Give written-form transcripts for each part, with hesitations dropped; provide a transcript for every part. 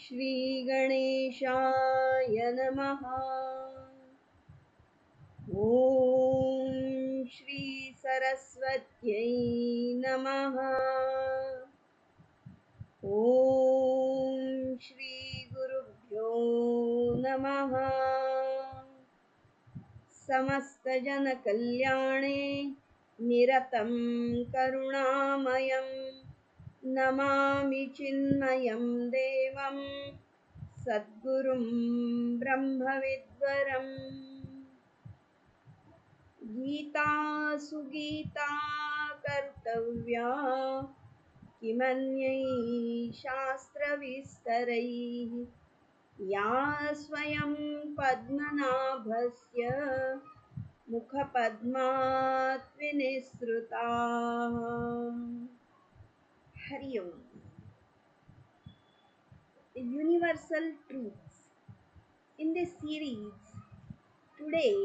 श्री गणेशाय नमः। ॐ श्री सरस्वत्यै नमः। ॐ श्री गुरुभ्यो नमः। समस्तजनकल्याणे निरतं करुणामयं नमामि चिन्मयं देवं सद्गुरुं ब्रह्मविद्वरम्। गीता सुगीता कर्तव्या किमन्यैः शास्त्रविस्तरैः या स्वयं पद्मनाभस्य मुखपद्मात् विनिसृता। हरि ओम। Universal truths. In this series, today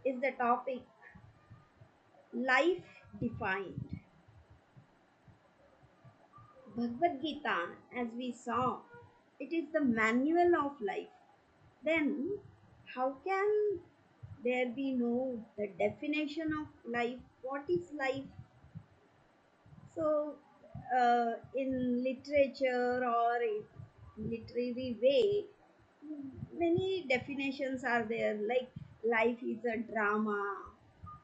is the topic life defined. Bhagwad Geeta, as we saw, it is the manual of life. Then how can there be no the definition of life? What is life? So in literature or in literary way, many definitions are there, like life is a drama,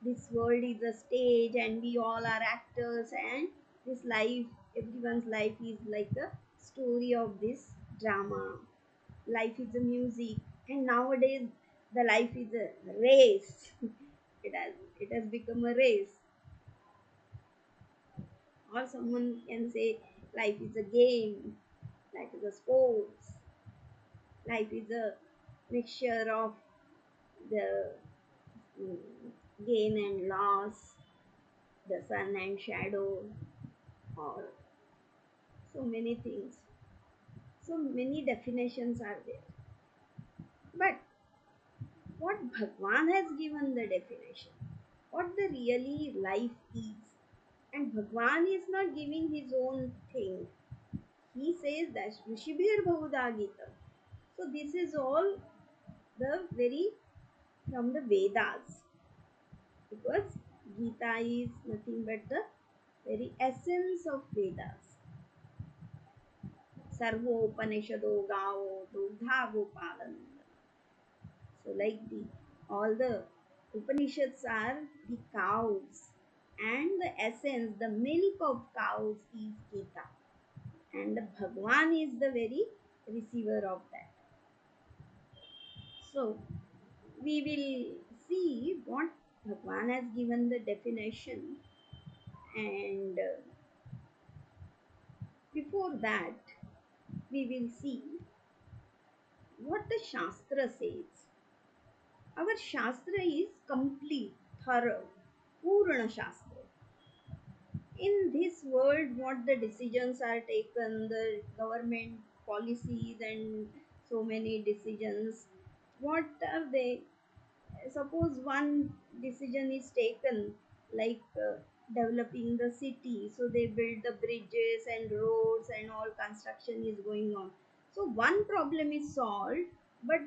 this world is a stage and we all are actors, and this life, everyone's life is like a story of this drama. Life is a music, and nowadays the life is a race. It has become a race. Or someone can say life is a game, life is a sports, life is a mixture of the mm, gain and loss, the sun and shadow, or so many things. So many definitions are there. But what Bhagwan has given the definition, what the really life is. And Bhagwan is not giving his own thing. He says that Rishibhir Bhagwad Geeta. So this is all the very from the Vedas, because Gita is nothing but the very essence of Vedas. Sarvo Upanishado Gao Dugdha Gopalananda. So like the all the Upanishads are the cows, and the essence, the milk of cows is Gita, and the Bhagwan is the very receiver of that. So we will see what Bhagwan has given the definition, and before that we will see what the Shastra says. Our Shastra is complete, thorough, Purna Shastra. In this world, what the decisions are taken, the government policies and so many decisions, what are they? Suppose one decision is taken, like developing the city, so they build the bridges and roads and all construction is going on. So one problem is solved, but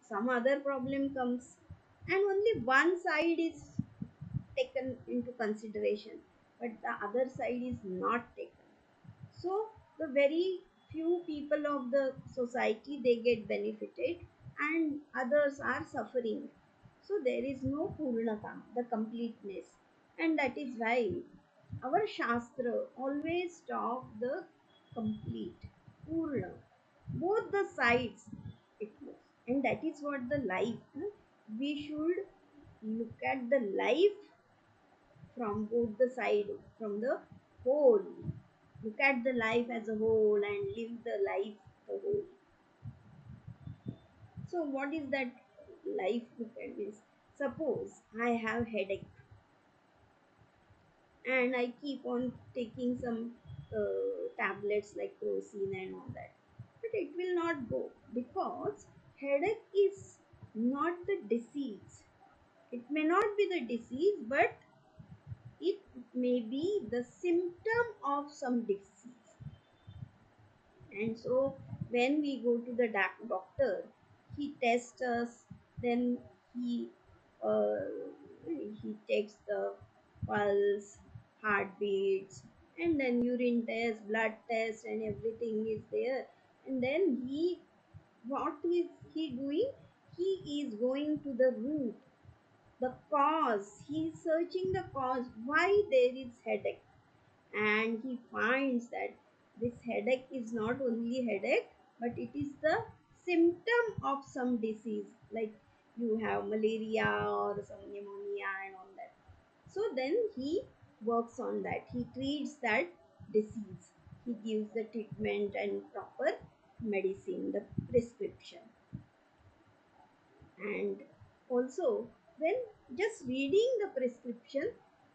some other problem comes, and only one side is taken into consideration, but the other side is not taken. So the very few people of the society, they get benefited and others are suffering. So there is no purnata, the completeness, and that is why our shastra always talk the complete, purna, both the sides it was. And that is what the life, we should look at the life from both the side, from the whole. Look at the life as a whole and live the life the whole. So what is that life look at means? Suppose I have headache and I keep on taking some tablets like crocin and all that, but it will not go, because headache is not the disease. It may not be the disease, but it may be the symptom of some disease. And so when we go to the doctor, he tests us, then he uh, he takes the pulse, heartbeats, and then urine test, blood test, and everything is there. And then what is he doing? He is going to the root, the cause. He is searching the cause why there is headache, and he finds that this headache is not only headache, but it is the symptom of some disease, like you have malaria or some pneumonia and all that. So then he works on that, he treats that disease, he gives the treatment and proper medicine, the prescription. And also, when just reading the prescription,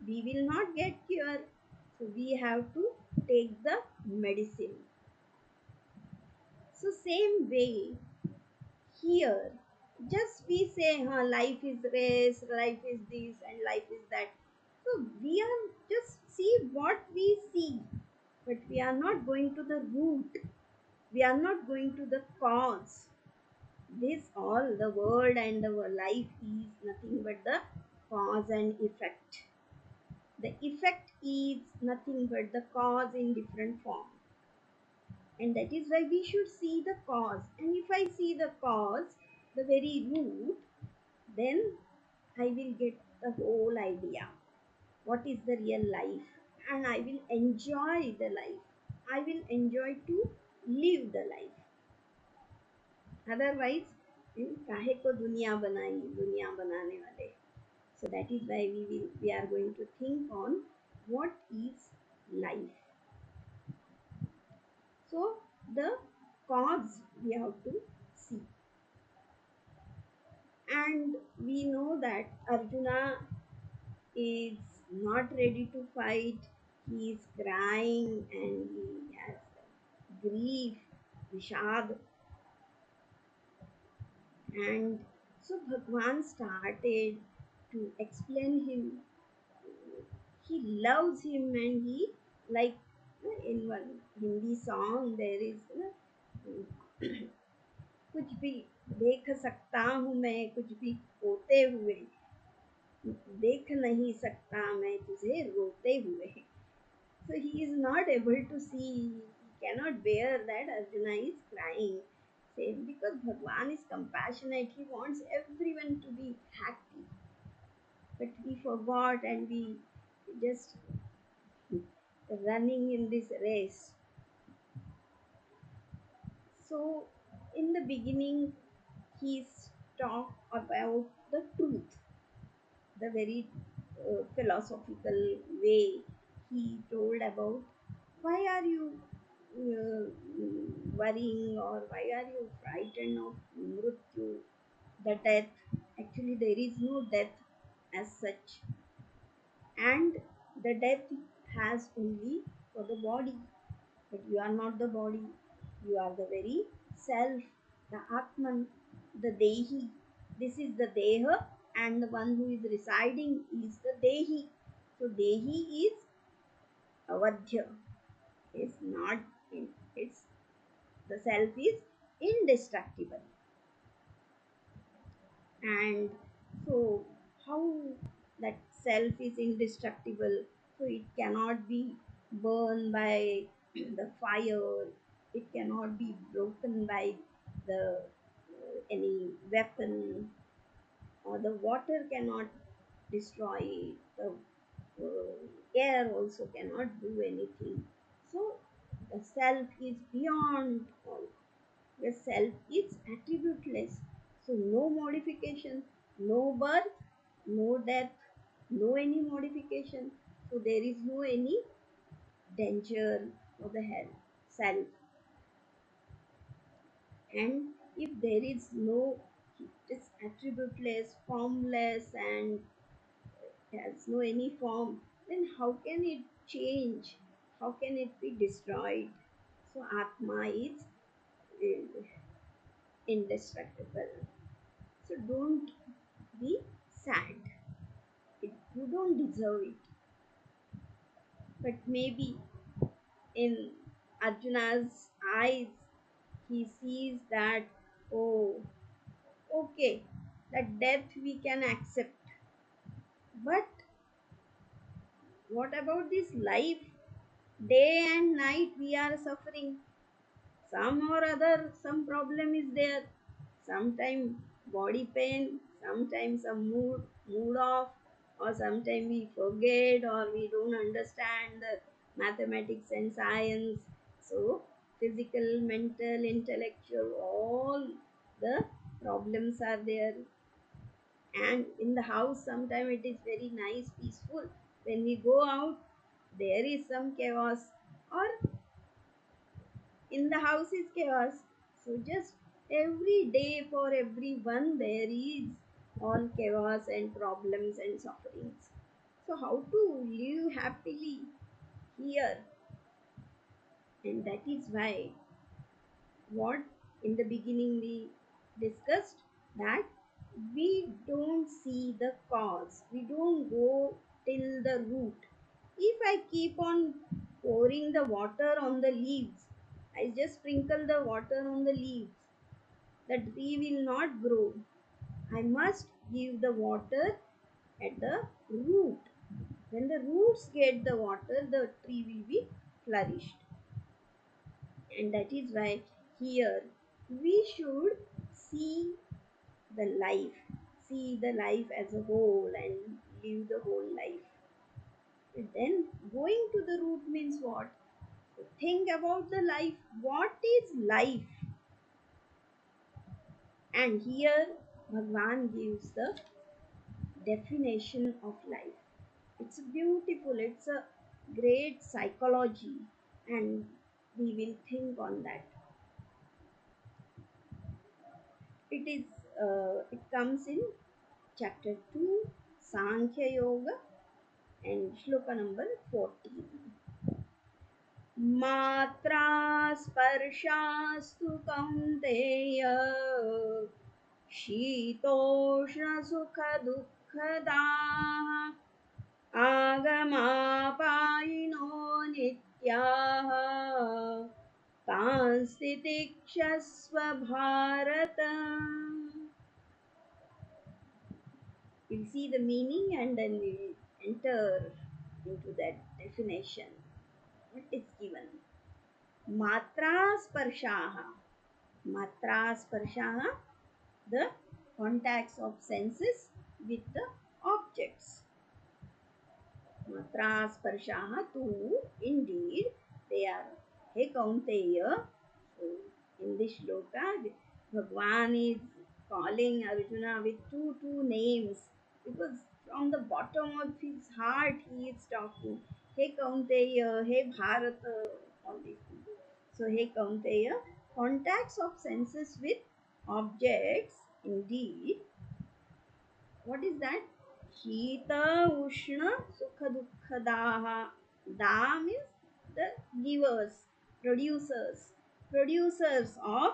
we will not get cure, so we have to take the medicine. So same way here, just we say, life is race, life is this and life is that. So we are just see what we see, but we are not going to the root, we are not going to the cause. This all the world and the life is nothing but the cause and effect. The effect is nothing but the cause in different form. And that is why we should see the cause. And if I see the cause, the very root, then I will get the whole idea. What is the real life? And I will enjoy the life. I will enjoy to live the life. Otherwise, काहे को दुनिया बनाई, दुनिया बनाने वाले. So that is why we are going to think on what is life. So the cause we have to see. And we know that Arjuna is not ready to fight. He is crying and he has grief, Vishad. And so Bhagwan started to explain him. He loves him, and he, like, in one Hindi song there is कुछ भी देख सकता हूँ मैं, कुछ भी होते हुए देख नहीं सकता मैं तुझे रोते हुए. So he is not able to see, he cannot bear that Arjuna is crying. Same, because Bhagwan is compassionate, he wants everyone to be happy. But we forgot and we just running in this race. So in the beginning, he talked about the truth, the very philosophical way. He told about why are you uh, worrying, or why are you frightened of mrityu, the death. Actually, there is no death as such, and the death has only for the body, but you are not the body, you are the very self, the atman, the dehi. This is the deha, and the one who is residing is the dehi. So dehi is avadhya, is not in, it's the self is indestructible. And so how that self is indestructible, so it cannot be burned by the fire, it cannot be broken by the any weapon, or the water cannot destroy it, the air also cannot do anything. So the self is beyond all. The self is attributeless. So no modification, no birth, no death, no any modification. So there is no any danger for the health, self. And if there is no, it is attributeless, formless, and has no any form, then how can it change? How can it be destroyed? So Atma is uh, indestructible. So don't be sad. You don't deserve it. But maybe in Arjuna's eyes, he sees that, oh, okay, that death we can accept. But what about this life? Day and night we are suffering. Some or other, some problem is there. Sometimes body pain, sometimes some mood off, or sometimes we forget or we don't understand the mathematics and science. So physical, mental, intellectual, all the problems are there. And in the house sometimes it is very nice, peaceful. When we go out, there is some chaos, or in the house is chaos. So just every day for everyone there is all chaos and problems and sufferings. So how to live happily here? And that is why what in the beginning we discussed, that we don't see the cause. We don't go till the root. If I keep on pouring the water on the leaves, I just sprinkle the water on the leaves, the tree will not grow. I must give the water at the root. When the roots get the water, the tree will be flourished. And that is why here we should see see the life as a whole and live the whole life. And then going to the root means what? Think about the life. What is life? And here Bhagwan gives the definition of life. It's beautiful, it's a great psychology, and we will think on that. It comes in chapter 2, Sankhya Yoga, and shloka number 14. Matra sparshastu kaunteya शीतोष्ण सुख दुःखदाः आगमापायिनो नित्याः तांस्तितिक्षस्व Bharat. We'll see the meaning and then we'll enter into that definition. What is given? Matra sparshaha. Matra sparshaha, the contacts of senses with the objects. Matra sparshaha too, indeed, they are. He Kaunteya. So, in this shloka, Bhagwan is calling Arjuna with two names, because from the bottom of his heart he is talking. He Kaunteya, He Bharata, all these things. So, He Kaunteya, contacts of senses with objects, indeed. What is that? Shita, Ushna, Sukha, Dukha, Daha. Da means the givers, producers, producers of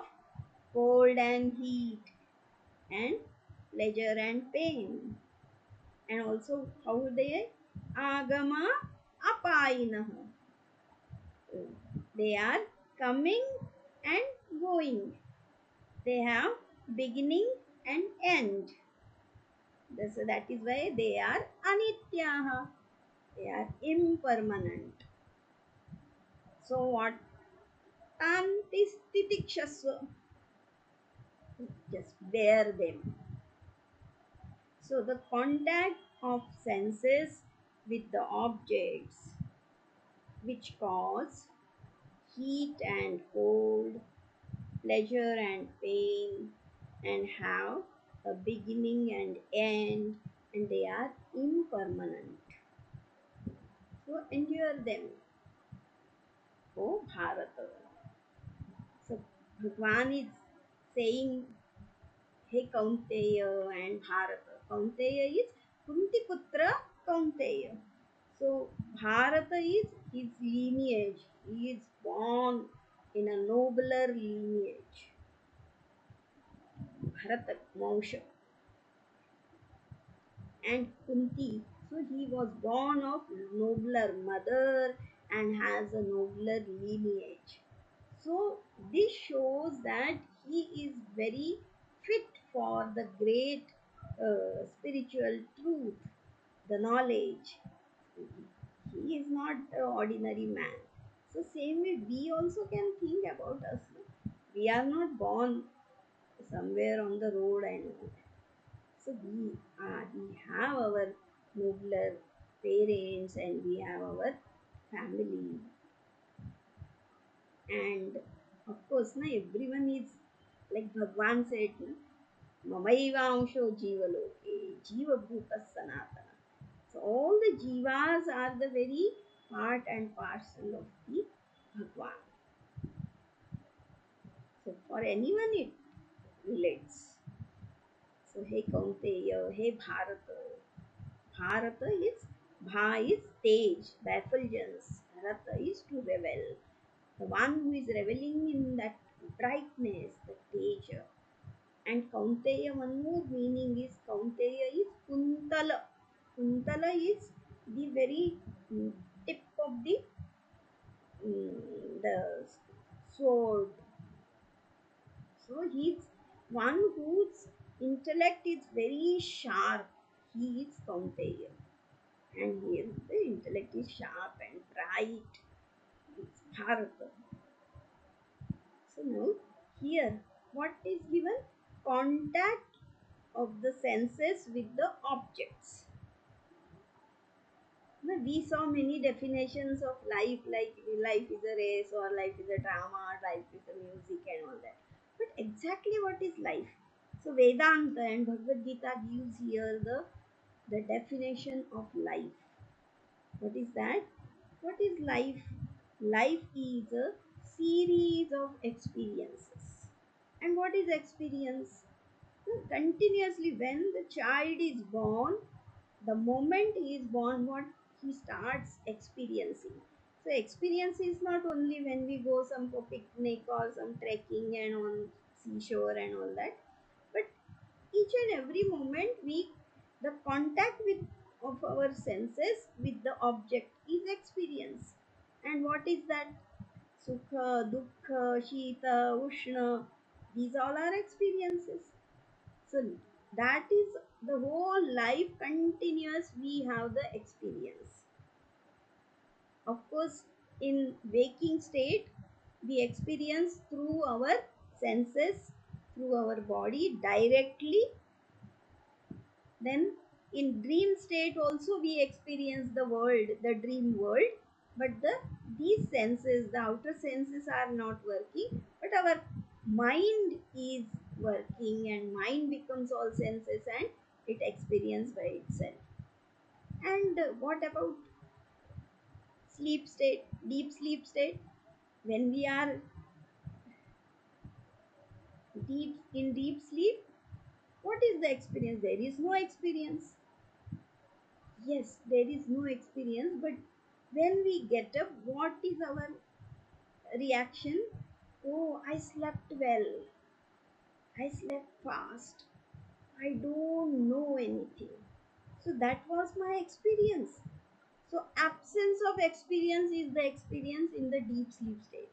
cold and heat, and pleasure and pain. And also, how they agama apayinaha. They are coming and going. They have beginning and end. So that is why they are anityaha. They are impermanent. So what? Tantistitikshasva. Just bear them. So the contact of senses with the objects which cause heat and cold, pleasure and pain, and have a beginning and end, and they are impermanent. So endure them, O Bharata. So Bhagwan is saying, Hey Kaunteya and Bharata. Kaunteya is Kunti Putra Kaunteya. So Bharata is his lineage. He is born in a nobler lineage. Bharata Mausha. And Kunti. So he was born of nobler mother and has a nobler lineage. So this shows that he is very fit for the great spiritual truth, the knowledge. He is not an ordinary man. So same way we also can think about us. We are not born somewhere on the road and all. So we have our nobler parents and we have our family, and of course na everyone is like Bhagwan said na, Mamaivangsho Jivaloke Jiva Bhuta Sanatana. So all the jivas are the very part and parcel of the Bhagwan. So for anyone it relates. So hey Kaunteya, hey Bharata. Bharata is Bha is stage, effulgence. Rata is to revel. The one who is reveling in that brightness, the teja. And Kaunteya, one more meaning is Kaunteya is Kuntala. Kuntala is the very tip of the sword. So he's one whose intellect is very sharp. He is Kaunteya. And here the intellect is sharp and bright. It's Bharata. So now here what is given? Contact of the senses with the objects. Now, we saw many definitions of life like life is a race or life is a drama, life is a music and all that. But exactly what is life? So Vedanta and Bhagwad Geeta gives here the definition of life. What is that? What is life? Life is a series of experiences. And what is experience? So continuously, when the child is born, the moment he is born, what he starts experiencing. So, experience is not only when we go some for picnic or some trekking and on seashore and all that, but each and every moment we the contact with of our senses with the object is experience. And what is that? Sukha, Dukkha, Shita, Ushna, these all are experiences. So that is the whole life continuous we have the experience. Of course, in waking state, we experience through our senses, through our body directly. Then in dream state also we experience the world, the dream world. But these senses, the outer senses are not working, but our mind is working and mind becomes all senses and it experiences by itself. And what about sleep state, deep sleep state? When we are deep sleep, what is the experience? There is no experience. Yes, there is no experience, but when we get up, what is our reaction? Oh, I slept well, I slept fast, I don't know anything. So that was my experience. So absence of experience is the experience in the deep sleep state.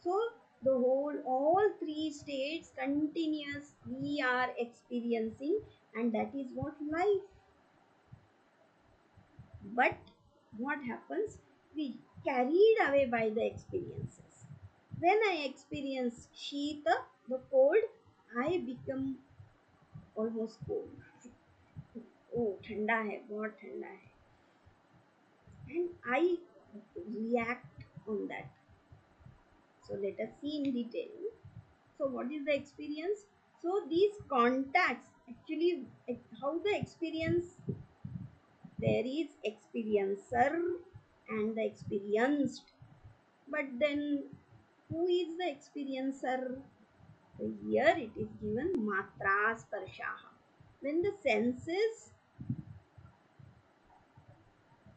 So the whole all three states continuous we are experiencing, and that is what life. But what happens? We carried away by the experiences. When I experience Shita, the cold, I become almost cold. Oh, ठंडा है, बहुत ठंडा है. And I react on that. So let us see in detail. So what is the experience? So these contacts actually how the experience, there is experiencer and the experienced. But then who is the experiencer? So here it is given matra sparshaha. When the senses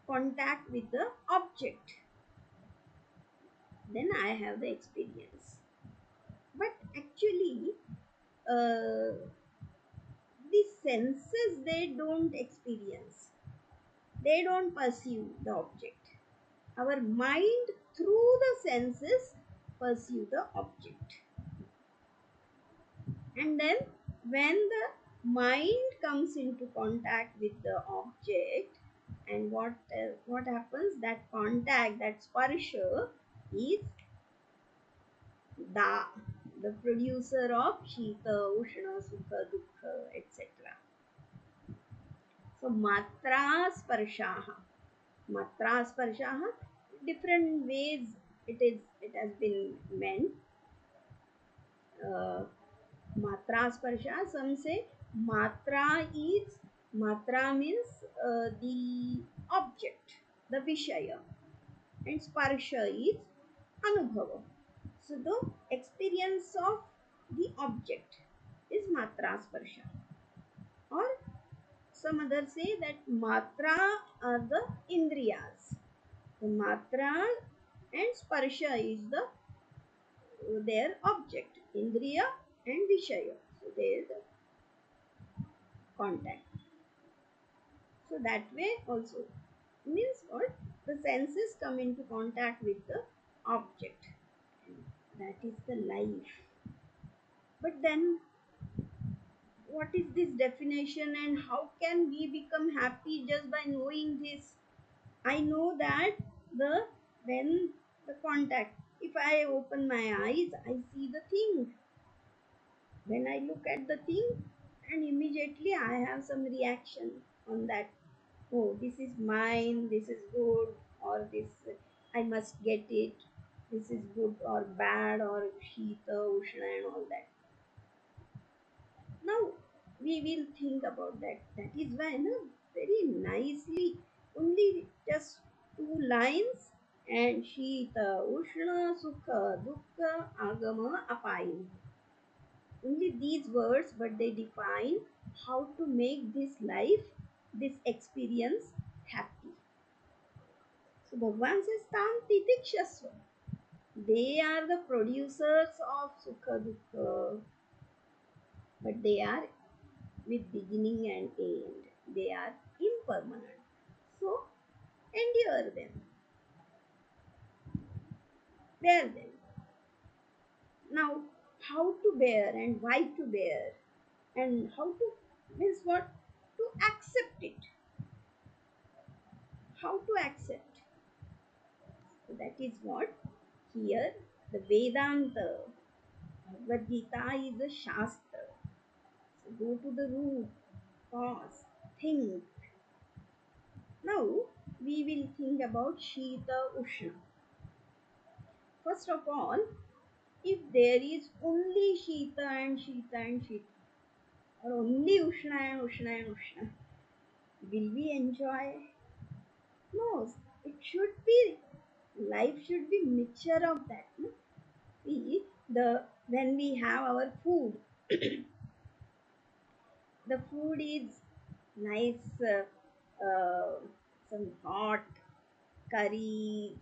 contact with the object, then I have the experience. But actually, the senses they don't experience, they don't perceive the object. Our mind through the senses pursue the object. And then when the mind comes into contact with the object, and what happens, that contact, that sparsha is da, the producer of shita, ushna, sukha, dukha, etc. So matra sparshaha, matra sparshaha, different ways it has been meant. uh, Matra sparsha, some say matra is, matra means the object, the vishaya, and sparsha is anubhava. So the experience of the object is matra sparsha. Or some others say that matra are the indriyas. The matra and sparsha is their object, indriya and vishaya. So there is the contact. So that way also means what? The senses come into contact with the object. That is the life. But then, what is this definition and how can we become happy just by knowing this? I know that the when the contact, if I open my eyes, I see the thing. When I look at the thing, and immediately I have some reaction on that. Oh, this is mine, this is good, or this I must get it, this is good or bad, or shita, ushna, and all that. Now we will think about that. That is why, no, very nicely, only just two lines, and shita, ushna, sukha, dukkha, agama, apayam. Only these words, but they define how to make this life, this experience happy. So Bhagwan says, Tam titikshasva. They are the producers of Sukha Dukkha, but they are with beginning and end. They are impermanent. So endure them, bear them. Now, how to bear and why to bear, and how to means what? To accept it. How to accept. So that is what here the Vedanta, Bhagwad Geeta is a Shastra. So go to the root, pause, think. Now we will think about Shita Ushna. First of all, if there is only Shita and Shita and Shita, or only Ushna and Ushna and Ushna, will we enjoy? No, it should be, life should be mixture of that. No? See, the when we have our food, the food is nice, some hot curry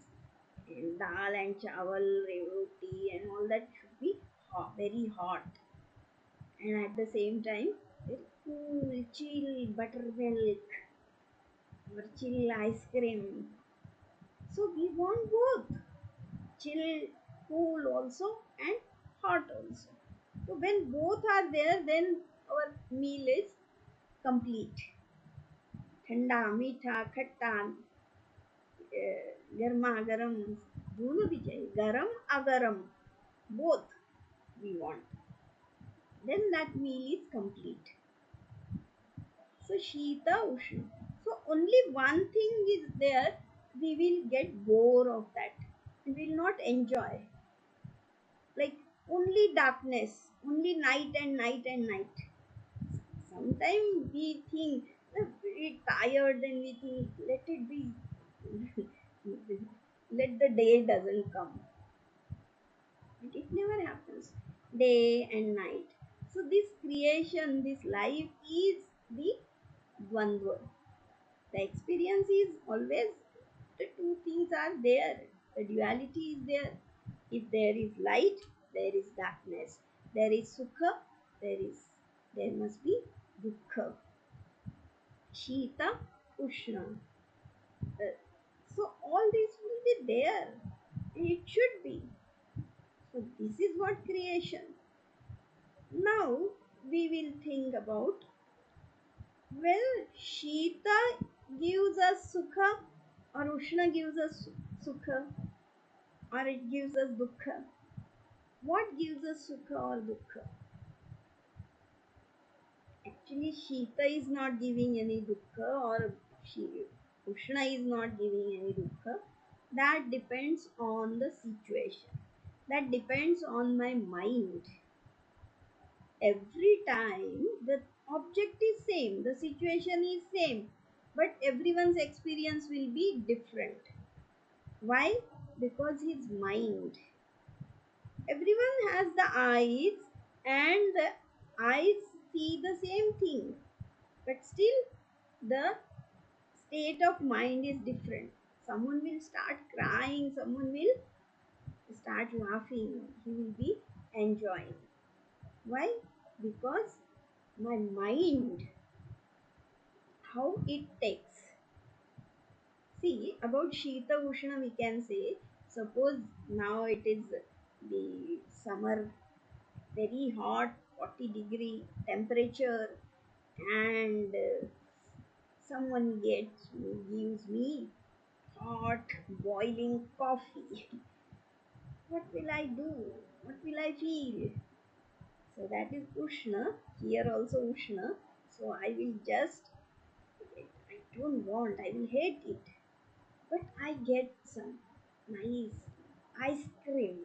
and dal and chawal, roti and all that should be hot, very hot, and at the same time very cool, chill buttermilk or chill ice cream. So we want both, chill, cool also and hot also. So when both are there, then our meal is complete. ठंडा मीठा खट्टा, गर्मा गर्म, दोनों भी चाहिए, गरम Agaram, both we want, then that meal is complete. So shita ushna, so only one thing is there, we will get bored of that, we will not enjoy, like only darkness, only night and night and night. Sometimes we think very tired, then we think let it be, let the day doesn't come, but it never happens, day and night. So this creation, this life is the dvandva, the experience is always, the two things are there, the duality is there. If there is light, there is darkness, there is sukha, there must be dukkha, shita, ushna. Uh, so all these will be there, and it should be. So this is what creation. Now we will think about, well, Shita gives us sukha or Ushna gives us sukha or it gives us dukkha. What gives us sukha or dukkha? Actually, Shita is not giving any dukkha or Ushna is not giving any dukkha. That depends on the situation. That depends on my mind. Every time the object is same, the situation is same, but everyone's experience will be different. Why? Because his mind. Everyone has the eyes, and the eyes see the same thing, but still the state of mind is different. Someone will start crying, someone will start laughing, he will be enjoying. Why? Because my mind, how it takes. See, about Shita Ushna, we can say, suppose now it is the summer, very hot, 40-degree temperature, and someone gives me hot, boiling coffee. What will I do? What will I feel? So that is Ushna. Here also Ushna. So I will just, I don't want, I will hate it. But I get some nice ice cream.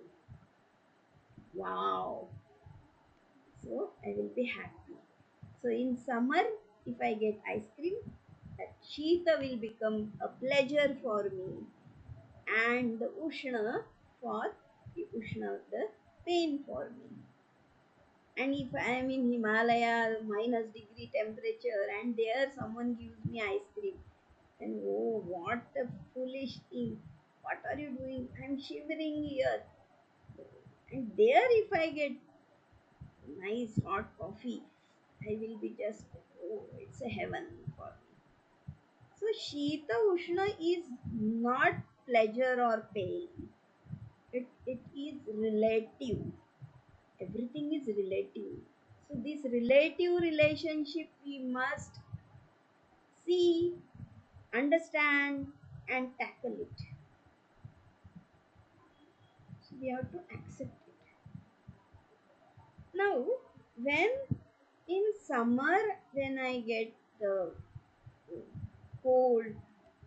Wow. So I will be happy. So in summer, if I get ice cream, that Shita will become a pleasure for me. And the Ushna for the Ushna, the pain for me. And if I am in Himalaya, -degree temperature, and there someone gives me ice cream, then oh, what a foolish thing! What are you doing? I'm shivering here. And there, if I get nice hot coffee, I will be just, oh, it's a heaven for me. So, Shita Ushna is not pleasure or pain, it is relative. Everything is relative. So, this relative relationship we must see, understand, and tackle it. So, we have to accept it. Now, when in summer, when I get the cold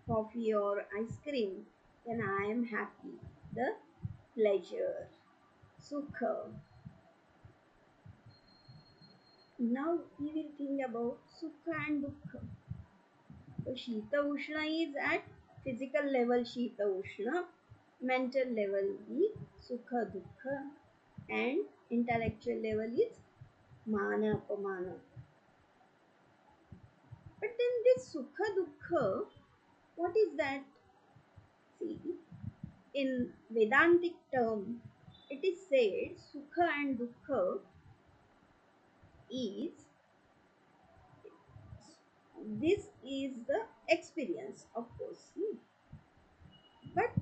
coffee or ice cream, then I am happy. The pleasure, sukha. Now we will think about sukha and dukkha. So Shita Ushna is at physical level Shita Ushna, mental level is sukha dukkha, and intellectual level is mana apamana. But then this sukha dukkha, what is that? See, in Vedantic term, it is said sukha and dukkha is, this is the experience, of course, but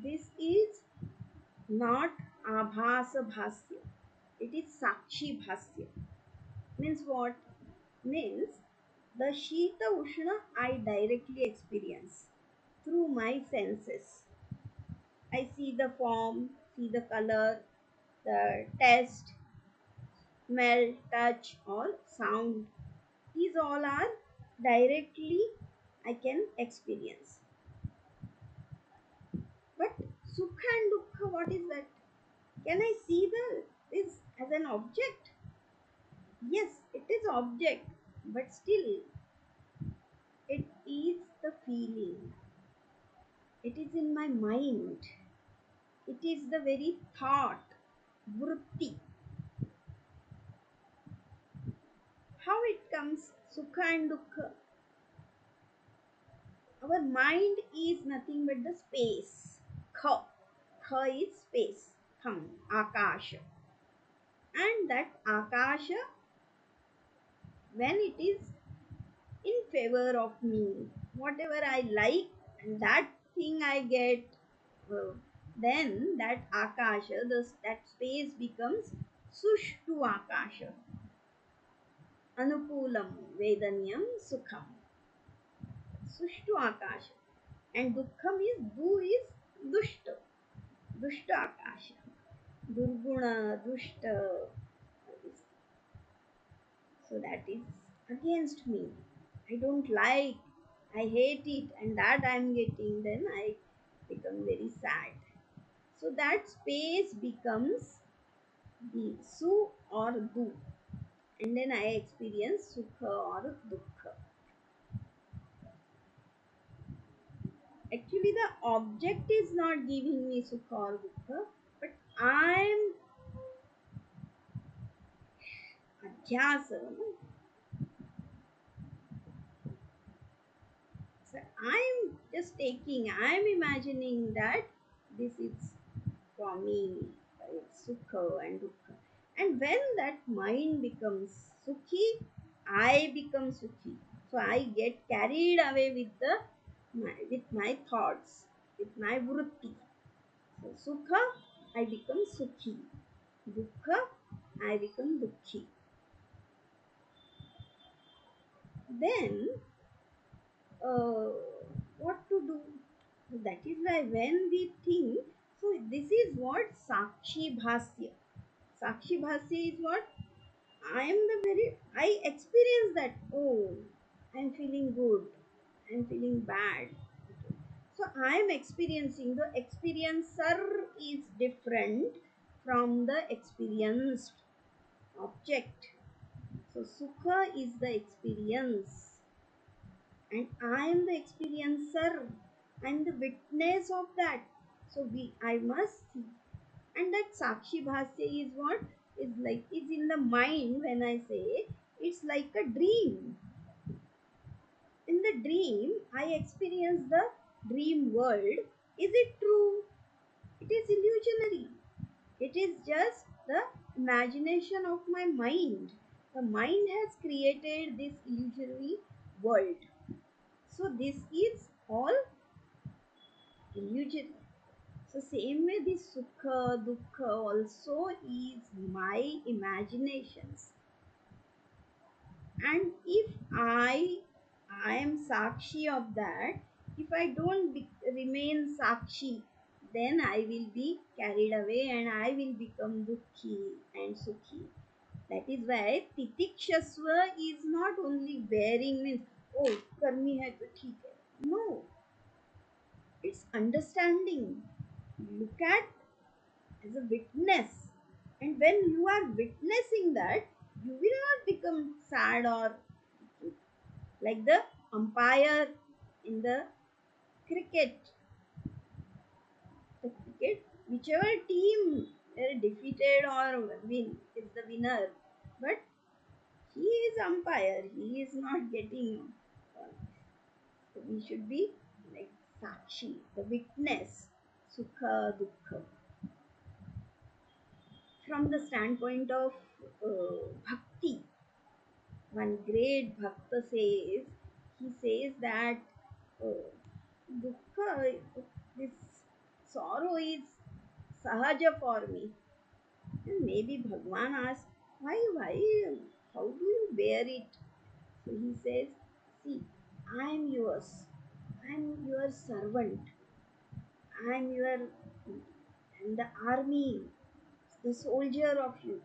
this is not abhasa bhasya. It is sakshi bhasya. Means what? Means the Shita Ushna I directly experience through my senses. I see the form, see the color, the taste, smell, touch, or sound. These all are directly I can experience. But sukha and dukkha, what is that? Can I see this as an object? Yes, it is object, but still it is the feeling. It is in my mind. It is the very thought, vritti. How it comes, sukha and dukkha. Our mind is nothing but the space. Kha. Kha is space. Kham, akasha. And that akasha, when it is in favor of me, whatever I like, and that thing I get, uh, Then that akasha, that space becomes sushtu akasha, anukulam vedanyam sukham, sushtu akasha. And dukkham is dushta, dushta akasha, durguna, dushta. So that is against me. I don't like, I hate it, and that I am getting, then I become very sad. So that space becomes the su or du, and then I experience sukha or dukkha. Actually, the object is not giving me sukha or dukkha, but I'm adhyasa. No? So I'm just taking, I'm imagining that this is for me, it's sukha and dukkha. And when that mind becomes sukhi, I become sukhi. So I get carried away with my thoughts, with my vritti. So sukha, I become sukhi. Dukkha, I become dukhi. Then uh, what to do? That is why when we think, so this is what Sakshi Bhasya. Sakshi Bhasya is what? I am the very, I experience that, oh, I'm feeling good, I'm feeling bad. So I am experiencing, the experiencer is different from the experienced object. So Sukha is the experience, and I am the experiencer. I am the witness of that. So I must see. And that Sakshi Bhasya is what? Is like, is in the mind. When I say it's like a dream. In the dream, I experience the dream world. Is it true? It is illusionary. It is just the imagination of my mind. The mind has created this illusory world. So this is all illusion. So same way this sukha, dukkha also is my imaginations. And if I am sakshi of that, if I don't remain sakshi, then I will be carried away and I will become dukhi and sukhi. That is why titikshasva is not only bearing means, oh, karmi hai to theek hai. No, it's understanding. Look at as a witness. And when you are witnessing that, you will not become sad or like the umpire in the cricket. The cricket, whichever team defeated or win is the winner. But he is umpire. He is not getting. So we should be like sakshi, the witness, sukha, dukkha. From the standpoint of bhakti, one great bhakta says, he says that uh, dukkha, this sorrow is sahaja for me. And maybe Bhagwan asks, why, how do you bear it? So he says, see, I am yours. I am your servant. I am your, and the army, the soldier of you.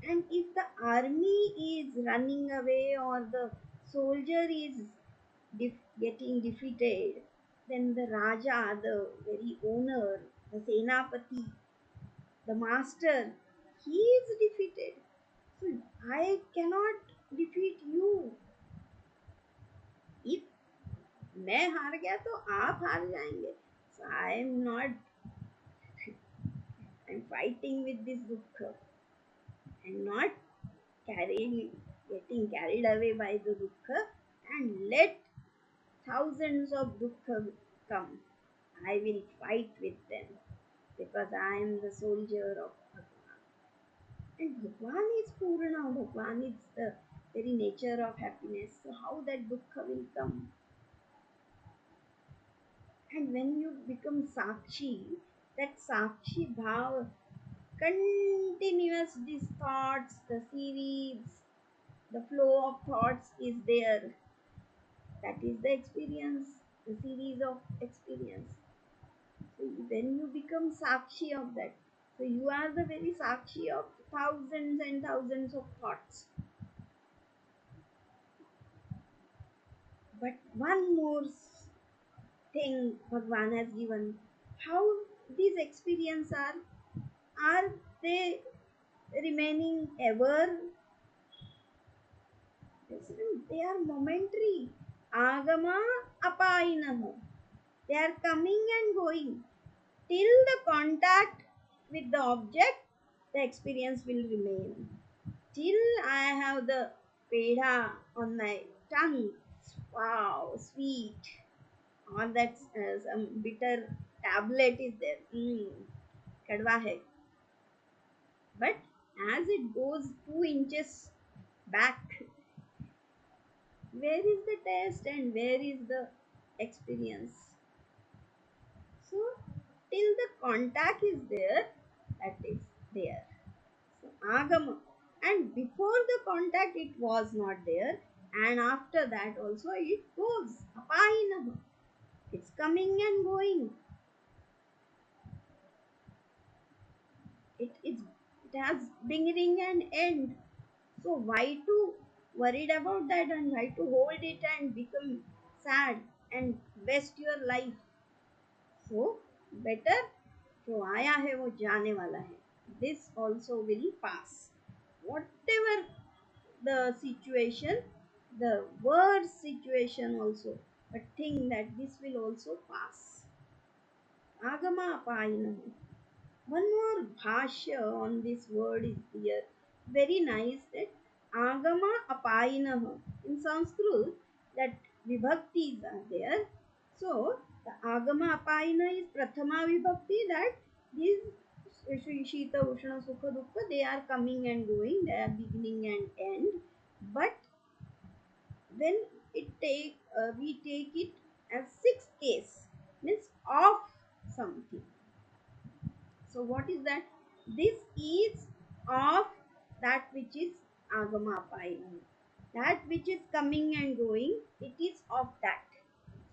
And if the army is running away or the soldier is getting defeated, then the Raja, the very owner, the Senapati, the master, he is defeated. So I cannot defeat you. If मैं हार गया तो आप हार जाएंगे. So I am not, I am fighting with this dukkha. I am not carrying, getting carried away by the dukkha, and let thousands of dukkha come. I will fight with them because I am the soldier of Bhagwan. And Bhagwan is Purana, Bhagwan is the very nature of happiness. So how that dukkha will come? And when you become Sakshi, That Sakshi Bhav, continuous these thoughts, the series, the flow of thoughts is there. That is the experience, the series of experience. So when you become Sakshi of that, so you are the very Sakshi of thousands and thousands of thoughts. But one more thing Bhagwan has given, how these experiences are they remaining ever? They are momentary. Agama apainaha. They are coming and going. Till the contact with the object, the experience will remain. Till I have the pedha on my tongue, wow, sweet, or that some bitter tablet is there. Kadwa hai. But as it goes 2 inches back, where is the taste and where is the experience? So, till the contact is there, that is there. So, agama. And before the contact, it was not there. And after that, also, it goes. Apainaha. It's coming and going. It has beginning and end. So, why to worried about that and why to hold it and become sad and waste your life? So better जो आया है वो जाने वाला है. This also will pass. Whatever the situation, the worst situation also, but think that this will also pass. Agama apayinahu. One more bhashya on this word is here. Very nice that agama apayinaha. In Sanskrit, that vibhaktis are there. So the agama apayina is prathama vibhakti, that these Shita, Ushna, Sukha, Dukkha, they are coming and going, they are beginning and end. But when we take it as sixth case, means of something. So what is that? This is of that which is agama apayana. That which is coming and going, it is of that.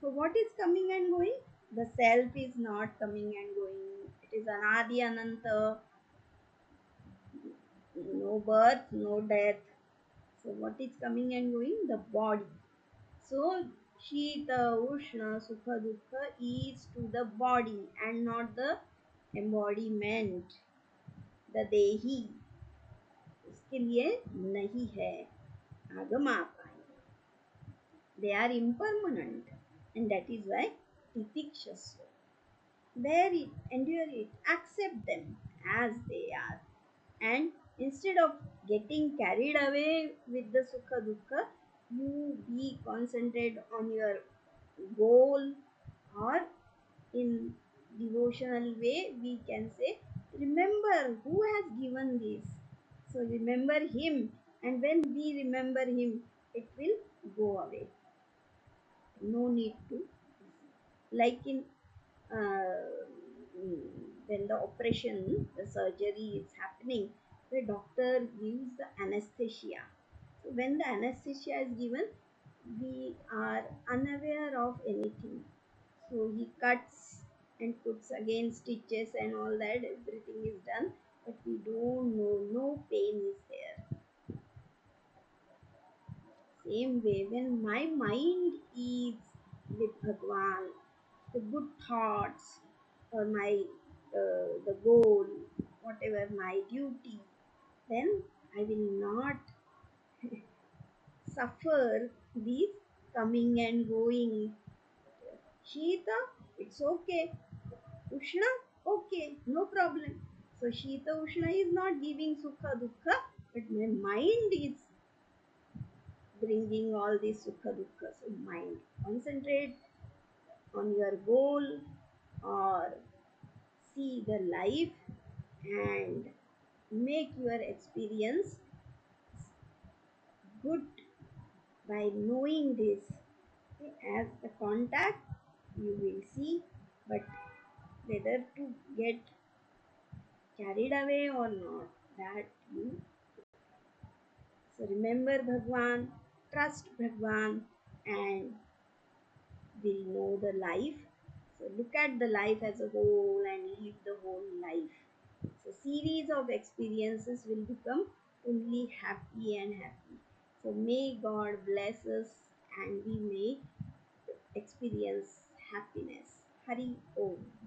So what is coming and going? The self is not coming and going. It is anadi ananta, no birth, no death. So what is coming and going? The body. So Shita, Ushna, Sukha, Dukkha is to the body and not the embodiment, the dehi. इसके लिए नहीं है आगम आपाय. They are impermanent, and that is why titikshasya. Bear it, endure it, accept them as they are, and instead of getting carried away with the sukha dukkha, you be concentrated on your goal, or in devotional way we can say, remember who has given this. So remember him, and when we remember him, it will go away. No need to, like in uh, when the operation, the surgery is happening, the doctor gives the anesthesia. So when the anesthesia is given, we are unaware of anything. So he cuts and puts again stitches and all that, everything is done, but we don't know, no pain is there. Same way, when my mind is with Bhagwan, the good thoughts, or my the goal, whatever my duty, then I will not suffer these coming and going. Shita, it's okay. Ushna, okay, no problem. So Shita Ushna is not giving Sukha Dukkha, but my mind is bringing all these Sukha Dukkha. So mind, concentrate on your goal, or see the life and make your experience good by knowing this. As the contact you will see, but whether to get carried away or not, that you. So remember Bhagwan, trust Bhagwan, and will know the life. So look at the life as a whole and live the whole life. So series of experiences will become only happy and happy. So may God bless us and we may experience happiness. Hari Om.